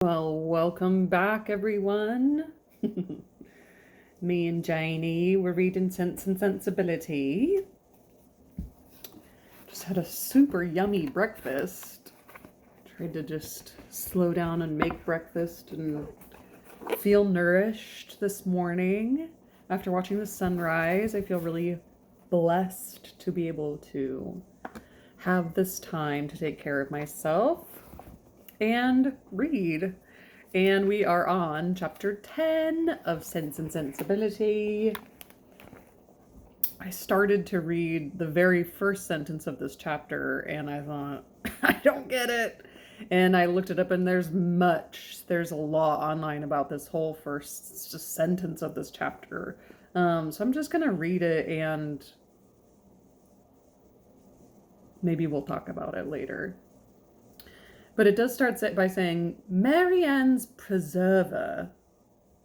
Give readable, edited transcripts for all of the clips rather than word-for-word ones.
Well, welcome back, everyone. Me and Janie, we're reading Sense and Sensibility. Just had a super yummy breakfast. Tried to just slow down and make breakfast and feel nourished this morning. After watching the sunrise, I feel really blessed to be able to have this time to take care of myself and read. And we are on chapter 10 of Sense and Sensibility. I started to read the very first sentence of this chapter and I thought, I don't get it. And I looked it up and there's a lot online about this whole first sentence of this chapter. So I'm just going to read it and maybe we'll talk about it later. But it does start by saying, Mary Ann's preserver,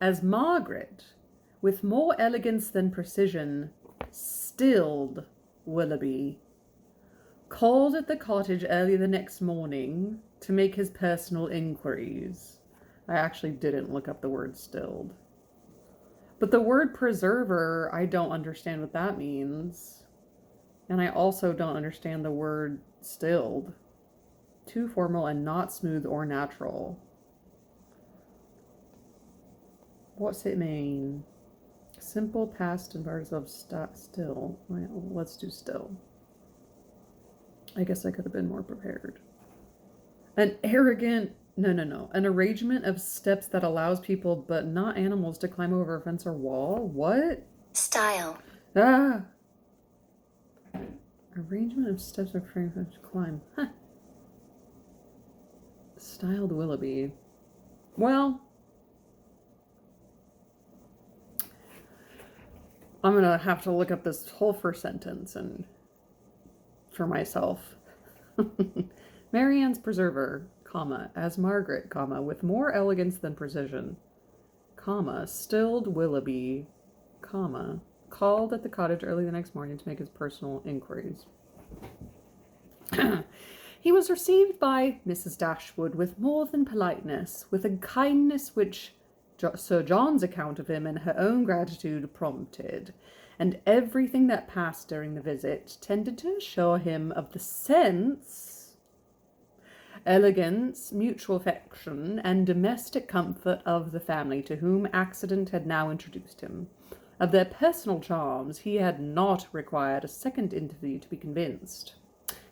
as Margaret, with more elegance than precision, stilled Willoughby, called at the cottage early the next morning to make his personal inquiries. I actually didn't look up the word stilled. But the word preserver, I don't understand what that means. And I also don't understand the word stilled. Too formal and not smooth or natural. What's it mean? Simple past and verbs of still. Well, let's do still. I guess I could have been more prepared. An arrangement of steps that allows people but not animals to climb over a fence or wall. What? Style. Arrangement of steps or frames to climb. Huh. Styled Willoughby. Well, I'm gonna have to look up this whole first sentence and for myself. Mary Ann's preserver, comma, as Margaret, comma, with more elegance than precision, comma, stilled Willoughby, comma, called at the cottage early the next morning to make his personal inquiries. He was received by Mrs. Dashwood with more than politeness, with a kindness which Sir John's account of him and her own gratitude prompted, and everything that passed during the visit tended to assure him of the sense, elegance, mutual affection, and domestic comfort of the family to whom accident had now introduced him. Of their personal charms he had not required a second interview to be convinced.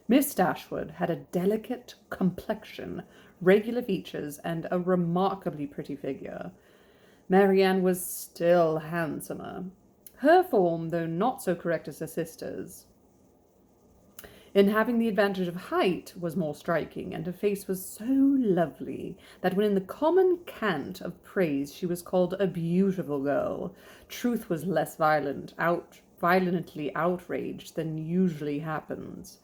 Miss Dashwood had a delicate complexion, regular features, and a remarkably pretty figure. Mary Ann was still handsomer. Her form, though not so correct as her sister's, in having the advantage of height, was more striking, and her face was so lovely that when in the common cant of praise she was called a beautiful girl, truth was less violently outraged than usually happens.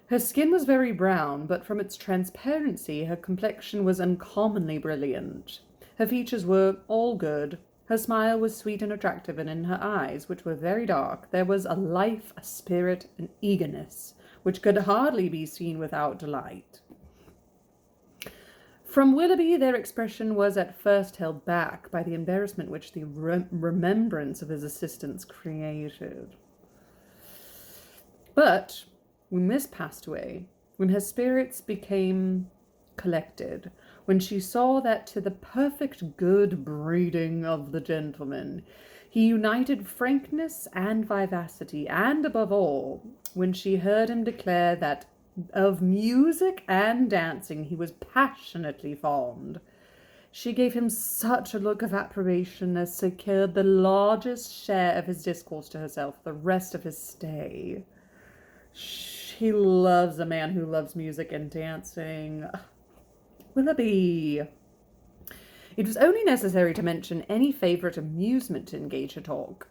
Her skin was very brown, but from its transparency her complexion was uncommonly brilliant. Her features were all good. Her smile was sweet and attractive, and in her eyes, which were very dark, there was a life, a spirit, an eagerness, which could hardly be seen without delight. From Willoughby their expression was at first held back by the embarrassment which the remembrance of his assistance created. But when Miss passed away, when her spirits became collected, when she saw that to the perfect good breeding of the gentleman he united frankness and vivacity, and above all, when she heard him declare that of music and dancing he was passionately fond, she gave him such a look of approbation as secured the largest share of his discourse to herself the rest of his stay. She loves a man who loves music and dancing. Willoughby. It was only necessary to mention any favourite amusement to engage her talk.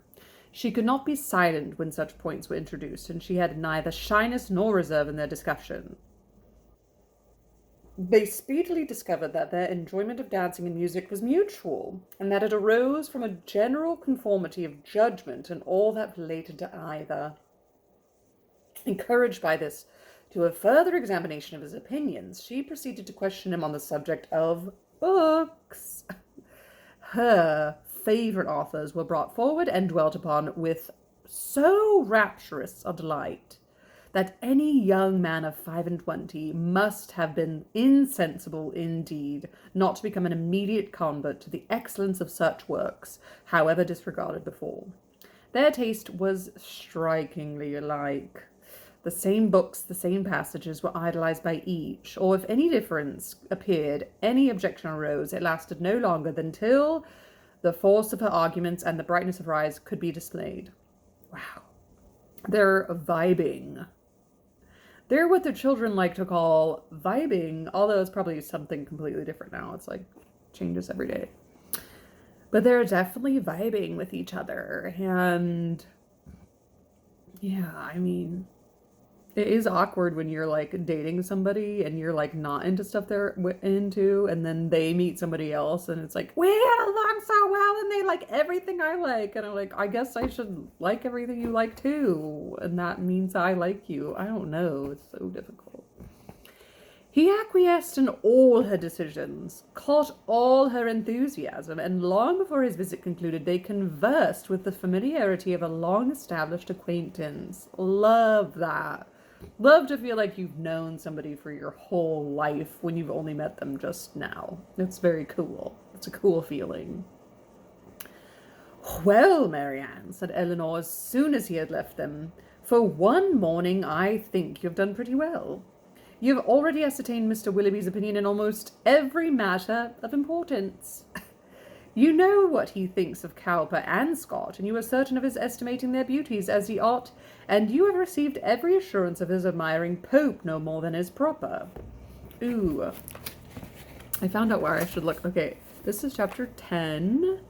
She could not be silent when such points were introduced, and she had neither shyness nor reserve in their discussion. They speedily discovered that their enjoyment of dancing and music was mutual, and that it arose from a general conformity of judgment in all that related to either. Encouraged by this to a further examination of his opinions, she proceeded to question him on the subject of books. Her favourite authors were brought forward and dwelt upon with so rapturous a delight that any young man of 25 must have been insensible indeed not to become an immediate convert to the excellence of such works, however disregarded before. Their taste was strikingly alike. The same books, the same passages were idolized by each, or if any difference appeared, any objection arose, it lasted no longer than till the force of her arguments and the brightness of her eyes could be displayed. Wow. They're vibing. They're what the children like to call vibing, although it's probably something completely different now. It's like changes every day. But they're definitely vibing with each other. And yeah, I mean, it is awkward when you're like dating somebody and you're like not into stuff they're into, and then they meet somebody else and it's like, we get along so well and they like everything I like. And I'm like, I guess I should like everything you like too. And that means I like you. I don't know. It's so difficult. He acquiesced in all her decisions, caught all her enthusiasm, and long before his visit concluded, they conversed with the familiarity of a long-established acquaintance. Love that. Love to feel like you've known somebody for your whole life when you've only met them just now. It's very cool. It's a cool feeling. Well, Marianne, said Eleanor as soon as he had left them, for one morning I think you've done pretty well. You've already ascertained Mr. Willoughby's opinion in almost every matter of importance. You know what he thinks of Cowper and Scott, and you are certain of his estimating their beauties as he ought, and you have received every assurance of his admiring Pope no more than is proper. Ooh. I found out where I should look. Okay, this is chapter 10.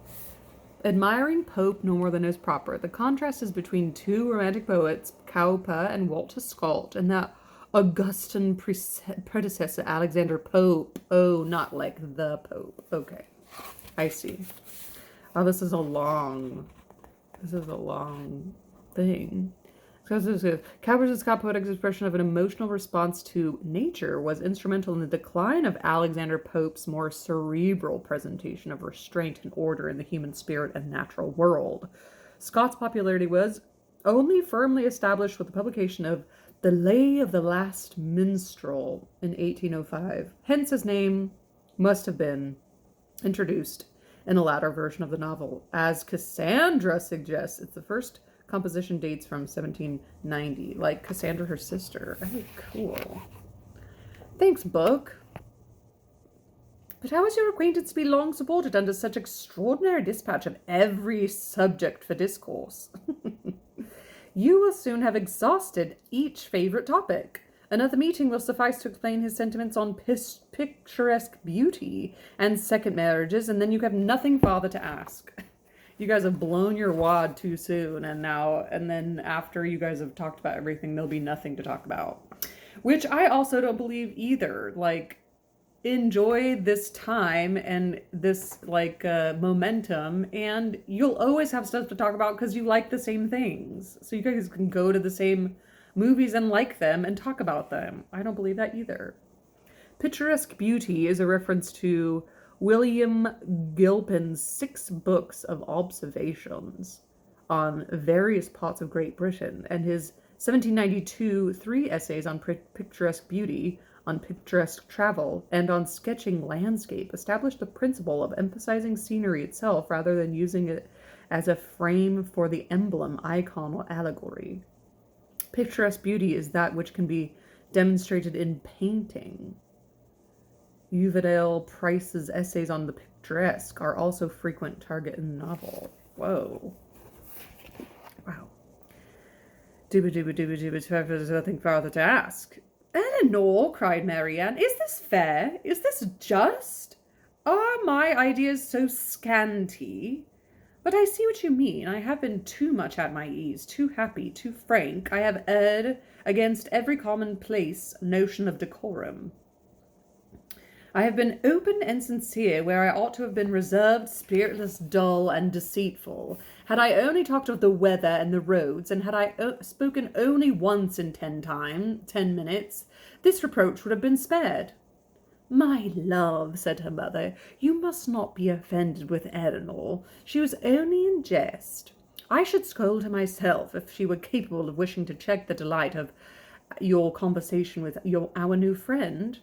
Admiring Pope no more than is proper. The contrast is between two romantic poets, Cowper and Walter Scott, and that Augustan predecessor, Alexander Pope. Oh, not like the Pope. Okay, I see. Oh, this is a long thing. Cowper's and Scott poetic expression of an emotional response to nature was instrumental in the decline of Alexander Pope's more cerebral presentation of restraint and order in the human spirit and natural world. Scott's popularity was only firmly established with the publication of The Lay of the Last Minstrel in 1805. Hence his name must have been introduced in the latter version of the novel. As Cassandra suggests, it's the first composition dates from 1790, like Cassandra, her sister. Oh, cool. Thanks, book. But how is your acquaintance to be long supported under such extraordinary dispatch of every subject for discourse? You will soon have exhausted each favourite topic. Another meeting will suffice to explain his sentiments on picturesque beauty and second marriages, and then you have nothing farther to ask. You guys have blown your wad too soon, and then after you guys have talked about everything, there'll be nothing to talk about. Which I also don't believe either. Like, enjoy this time and this momentum, and you'll always have stuff to talk about because you like the same things. So you guys can go to the same movies and like them and talk about them. I don't believe that either. Picturesque beauty is a reference to William Gilpin's 6 books of observations on various parts of Great Britain, and his 1792 3 essays on picturesque beauty, on picturesque travel, and on sketching landscape established the principle of emphasizing scenery itself rather than using it as a frame for the emblem, icon, or allegory. Picturesque beauty is that which can be demonstrated in painting. Uvedale Price's essays on the picturesque are also frequent target in the novel. Whoa. Wow. There's nothing farther to ask. Eleanor, cried Marianne, is this fair? Is this just? Are my ideas so scanty? But I see what you mean. I have been too much at my ease, too happy, too frank. I have erred against every commonplace notion of decorum. I have been open and sincere where I ought to have been reserved, spiritless, dull, and deceitful. Had I only talked of the weather and the roads, and had I spoken only once in 10 minutes, this reproach would have been spared. "My love," said her mother, "you must not be offended with Eleanor. She was only in jest. I should scold her myself if she were capable of wishing to check the delight of your conversation with our new friend."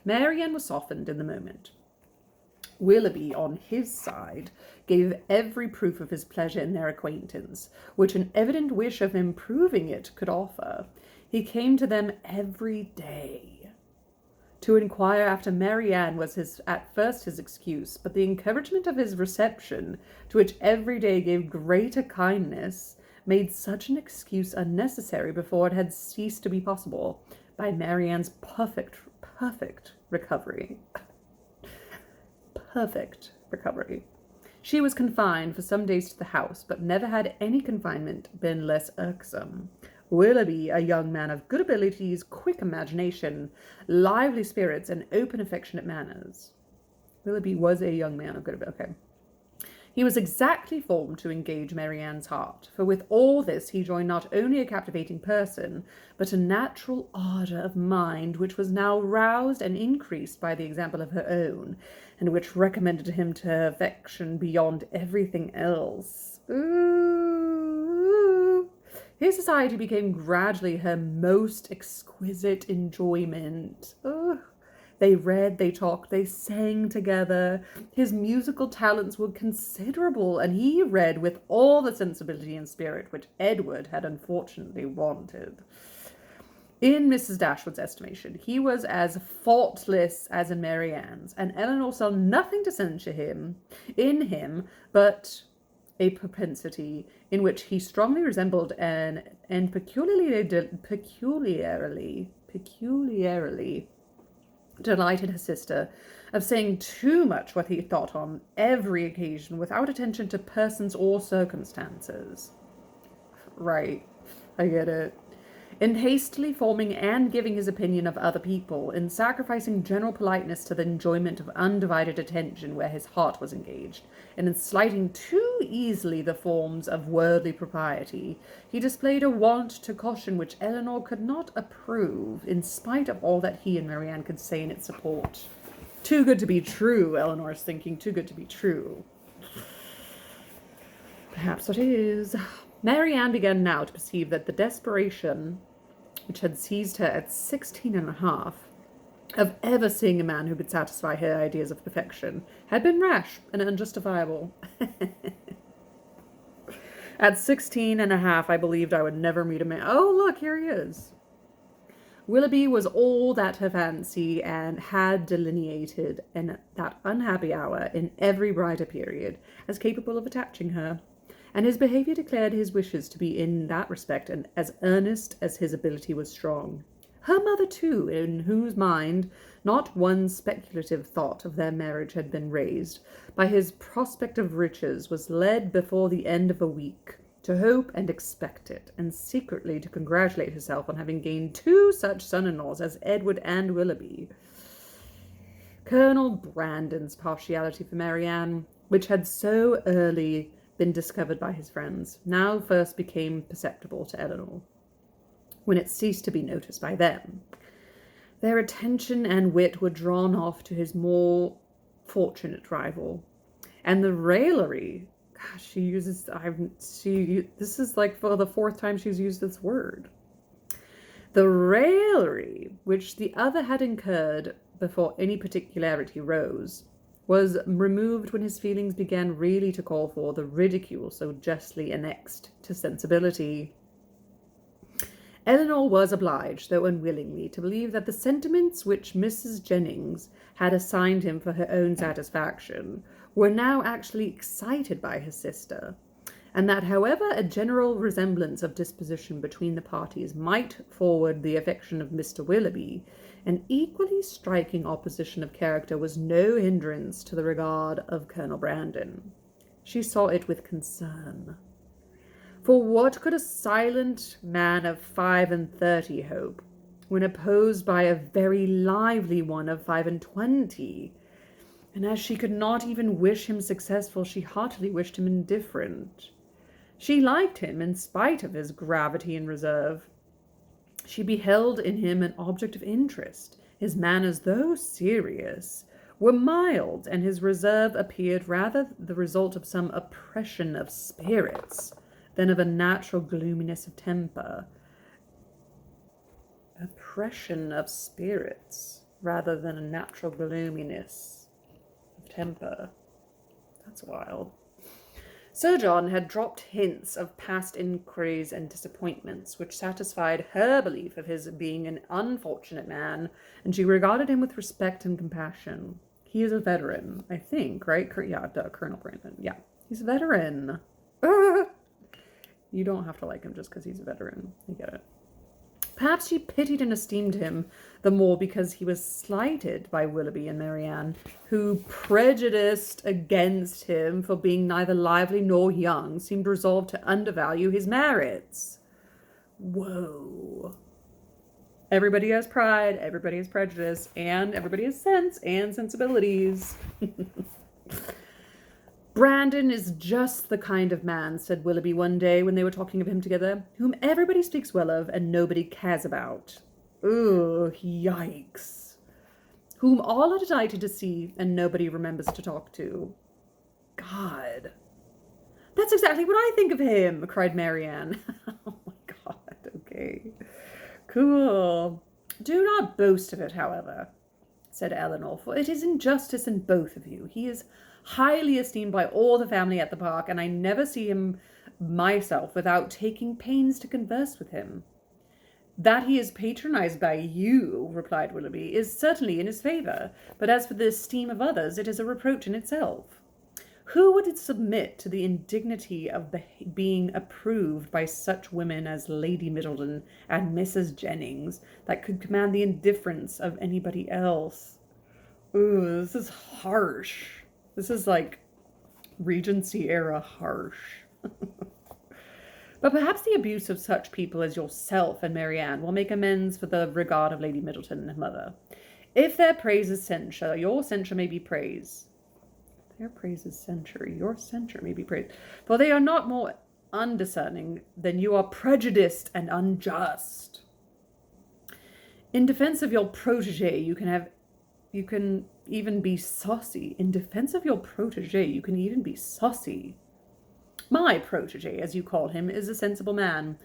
Marianne was softened in the moment. Willoughby, on his side, gave every proof of his pleasure in their acquaintance, which an evident wish of improving it could offer. He came to them every day. To inquire after Marianne was at first his excuse, but the encouragement of his reception, to which every day gave greater kindness, made such an excuse unnecessary before it had ceased to be possible, by Marianne's perfect recovery. Perfect recovery. She was confined for some days to the house, but never had any confinement been less irksome. Willoughby, a young man of good abilities, quick imagination, lively spirits, and open, affectionate manners. Willoughby was a young man of good ability. Okay. He was exactly formed to engage Marianne's heart, for with all this he joined not only a captivating person, but a natural ardour of mind which was now roused and increased by the example of her own, and which recommended him to her affection beyond everything else. Ooh. His society became gradually her most exquisite enjoyment. Ooh. They read, they talked, they sang together. His musical talents were considerable, and he read with all the sensibility and spirit which Edward had unfortunately wanted. In Mrs. Dashwood's estimation, he was as faultless as in Marianne's, and Eleanor saw nothing to censure in him but a propensity in which he strongly resembled and peculiarly delighted her sister, of saying too much what he thought on every occasion without attention to persons or circumstances. Right, I get it. In hastily forming and giving his opinion of other people, in sacrificing general politeness to the enjoyment of undivided attention where his heart was engaged, and in slighting too easily the forms of worldly propriety, he displayed a want to caution which Eleanor could not approve, in spite of all that he and Marianne could say in its support. Too good to be true, Eleanor's thinking, too good to be true. Perhaps it is. Marianne began now to perceive that the desperation which had seized her at 16 and a half, of ever seeing a man who could satisfy her ideas of perfection, had been rash and unjustifiable. At 16 and a half, I believed I would never meet a man. Oh, look, here he is. Willoughby was all that her fancy and had delineated in that unhappy hour in every brighter period as capable of attaching her, and his behaviour declared his wishes to be in that respect and as earnest as his ability was strong. Her mother, too, in whose mind not one speculative thought of their marriage had been raised, by his prospect of riches, was led before the end of a week to hope and expect it, and secretly to congratulate herself on having gained two such son-in-laws as Edward and Willoughby. Colonel Brandon's partiality for Marianne, which had so early been discovered by his friends, now first became perceptible to Eleanor, when it ceased to be noticed by them. Their attention and wit were drawn off to his more fortunate rival, and the raillery, gosh, this is like for the fourth time she's used this word. The raillery which the other had incurred before any particularity rose, was removed when his feelings began really to call for the ridicule so justly annexed to sensibility. Eleanor was obliged, though unwillingly, to believe that the sentiments which Mrs. Jennings had assigned him for her own satisfaction were now actually excited by his sister, and that however a general resemblance of disposition between the parties might forward the affection of Mr. Willoughby, an equally striking opposition of character was no hindrance to the regard of Colonel Brandon. She saw it with concern. For what could a silent man of 35 hope, when opposed by a very lively one of 25? And as she could not even wish him successful, she heartily wished him indifferent. She liked him in spite of his gravity and reserve. She beheld in him an object of interest, His manners, though serious, were mild, and his reserve appeared rather the result of some oppression of spirits than of a natural gloominess of temper. Oppression of spirits rather than a natural gloominess of temper. That's wild. Sir John had dropped hints of past inquiries and disappointments, which satisfied her belief of his being an unfortunate man, and she regarded him with respect and compassion. He is a veteran, I think, right? Yeah, Colonel Brandon. Yeah, he's a veteran. You don't have to like him just because he's a veteran. I get it. Perhaps she pitied and esteemed him the more because he was slighted by Willoughby and Marianne, who, prejudiced against him for being neither lively nor young, seemed resolved to undervalue his merits. Whoa. Everybody has pride, everybody has prejudice, and everybody has sense and sensibilities. Brandon is just the kind of man, said Willoughby one day when they were talking of him together, whom everybody speaks well of and nobody cares about. Ugh, yikes. Whom all are delighted to see and nobody remembers to talk to. God. That's exactly what I think of him, cried Marianne. Oh my God, okay. Cool. Do not boast of it, however, said Eleanor, for it is injustice in both of you. He is highly esteemed by all the family at the park, and I never see him myself without taking pains to converse with him. That he is patronized by you, replied Willoughby, is certainly in his favour, but as for the esteem of others, it is a reproach in itself. Who would submit to the indignity of being approved by such women as Lady Middleton and Mrs. Jennings, that could command the indifference of anybody else? Ooh, this is harsh. This is like Regency era harsh. But perhaps the abuse of such people as yourself and Marianne will make amends for the regard of Lady Middleton and her mother. If their praise is censure, your censure may be praise. Their praise is censure, your censure may be praise. For they are not more undiscerning than you are prejudiced and unjust. In defense of your protege, you can even be saucy. In defense of your protege, you can even be saucy. My protege, as you call him, is a sensible man,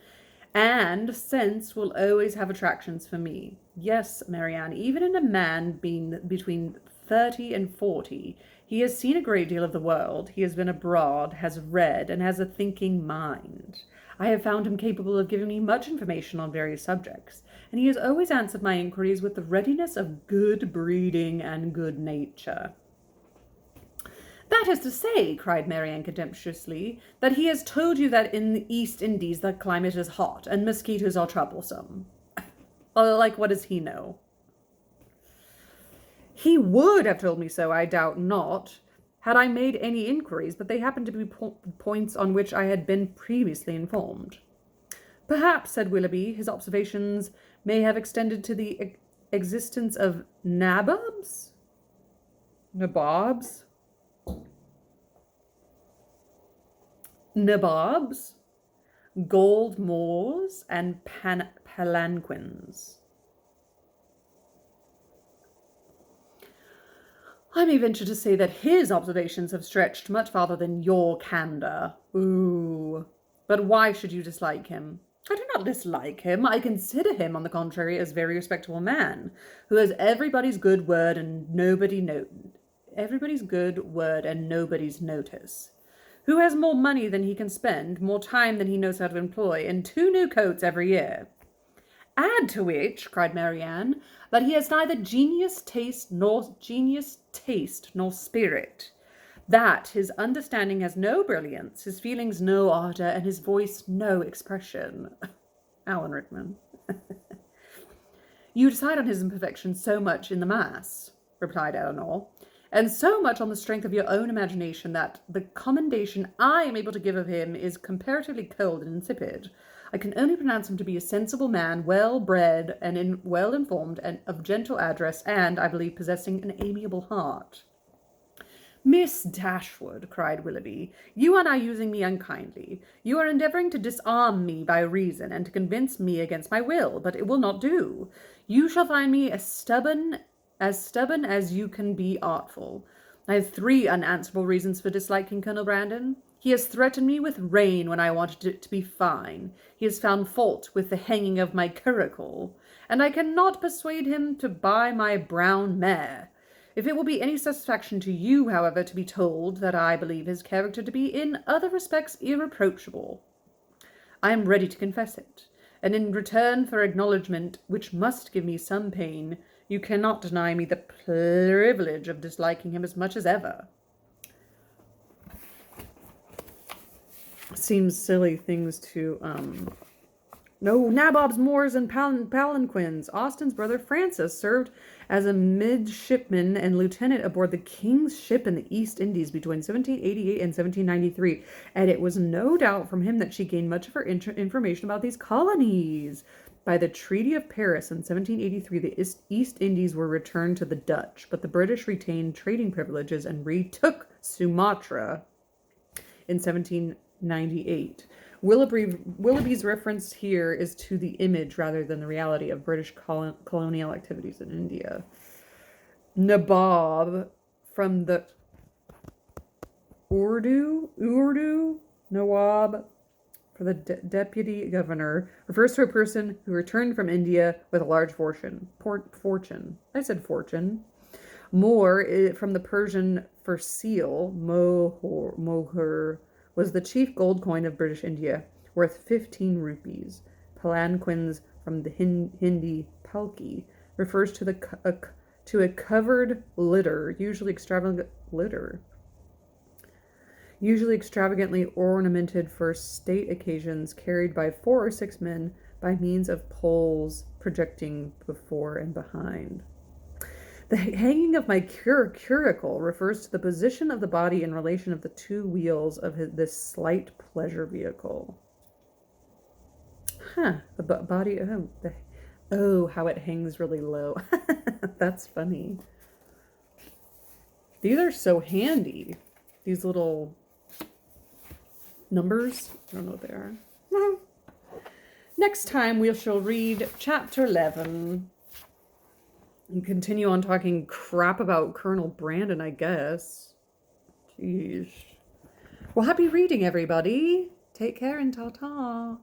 and sense will always have attractions for me. Yes, Marianne, even in a man being between 30 and 40, he has seen a great deal of the world, he has been abroad, has read, and has a thinking mind. I have found him capable of giving me much information on various subjects, and he has always answered my inquiries with the readiness of good breeding and good nature. That is to say, cried Marianne contemptuously, that he has told you that in the East Indies the climate is hot, and mosquitoes are troublesome. Well, like, what does he know? He would have told me so, I doubt not, had I made any inquiries, but they happened to be points on which I had been previously informed. Perhaps, said Willoughby, his observations may have extended to the existence of nabobs? Nabobs? Nabobs, gold moors, and palanquins. I may venture to say that his observations have stretched much farther than your candour. Ooh. But why should you dislike him? I do not dislike him. I consider him, on the contrary, as a very respectable man, who has everybody's good word and nobody's notice, who has more money than he can spend, more time than he knows how to employ, and 2 new coats every year. Add to which, cried Marianne, that he has neither genius, taste, nor spirit, that his understanding has no brilliance, his feelings no ardour, and his voice no expression. Alan Rickman. You decide on his imperfections so much in the mass, replied Eleanor, and so much on the strength of your own imagination that the commendation I am able to give of him is comparatively cold and insipid. I can only pronounce him to be a sensible man, well-bred and well-informed, and of gentle address, and, I believe, possessing an amiable heart. Miss Dashwood, cried Willoughby, you are now using me unkindly. You are endeavouring to disarm me by reason, and to convince me against my will, but it will not do. You shall find me as stubborn as you can be artful. I have 3 unanswerable reasons for disliking Colonel Brandon. He has threatened me with rain when I wanted it to be fine. He has found fault with the hanging of my curricle, and I cannot persuade him to buy my brown mare. If it will be any satisfaction to you, however, to be told that I believe his character to be in other respects irreproachable, I am ready to confess it, and in return for acknowledgment, which must give me some pain, you cannot deny me the privilege of disliking him as much as ever. Seems silly things to, No, nabobs, moors, and palanquins. Austin's brother Francis served as a midshipman and lieutenant aboard the King's ship in the East Indies between 1788 and 1793, and it was no doubt from him that she gained much of her information about these colonies. By the Treaty of Paris in 1783, the East Indies were returned to the Dutch, but the British retained trading privileges and retook Sumatra in 1798. Willoughby's reference here is to the image rather than the reality of British colonial activities in India. Nabob, from the Urdu, Nawab, for the deputy governor, refers to a person who returned from India with a large fortune. I said fortune. Moor, from the Persian for seal, mohur, was the chief gold coin of British India, worth 15 rupees. Palanquins, from the Hindi palki, refers to a covered litter, usually extravagantly ornamented for state occasions, carried by 4 or 6 men by means of poles projecting before and behind. The hanging of my curricle refers to the position of the body in relation of the 2 wheels of this slight pleasure vehicle. The body, how it hangs really low. That's funny. These are so handy. These little numbers. I don't know what they are. Next time we shall read chapter 11. And continue on talking crap about Colonel Brandon, I guess. Jeez. Well, happy reading, everybody. Take care and ta-ta.